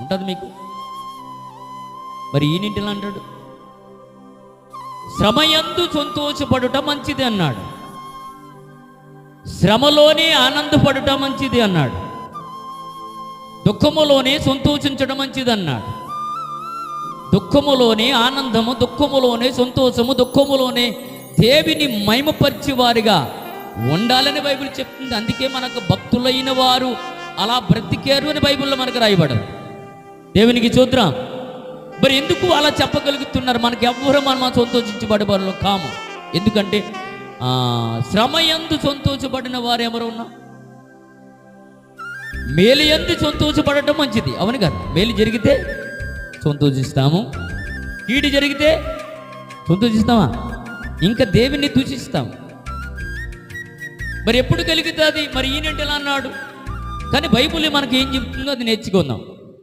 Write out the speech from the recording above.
ఉంటుంది మీకు. మరి ఈయనింటిలో అంటాడు శ్రమయందు సంతోషపడుట మంచిది అన్నాడు, శ్రమలోనే ఆనందపడుట మంచిది అన్నాడు, దుఃఖములోనే సంతోషించడం మంచిది అన్నాడు. దుఃఖములోనే ఆనందము, దుఃఖములోనే సంతోషము, దుఃఖములోనే దేవుని మహిమపరిచే వారిగా ఉండాలని బైబిల్ చెప్తుంది. అందుకే మనకు భక్తులైన వారు అలా బ్రతికారు అని బైబిల్లో మనకు రాయబడదు. దేవునికి చూద్దాం. మరి ఎందుకు అలా చెప్పగలుగుతున్నారు? మనకి ఎవ్వరూ మనం సంతోషించబడే వారిలో కాము. ఎందుకంటే శ్రమయందు సంతోషపడిన వారు ఎవరు ఉన్నా మేలు యందు సంతోషపడటం మంచిది. అవును కదా? మేలు జరిగితే సంతోషిస్తాము, కీడు జరిగితే సంతోషిస్తామా? ఇంకా దేవుని దూషిస్తాము. మరి ఎప్పుడు కలుగుతుంది? మరి ఈయనంటే ఎలా అన్నాడు? కానీ బైబిల్ మనకి ఏం చెప్తుందో అది నేర్చుకుందాం.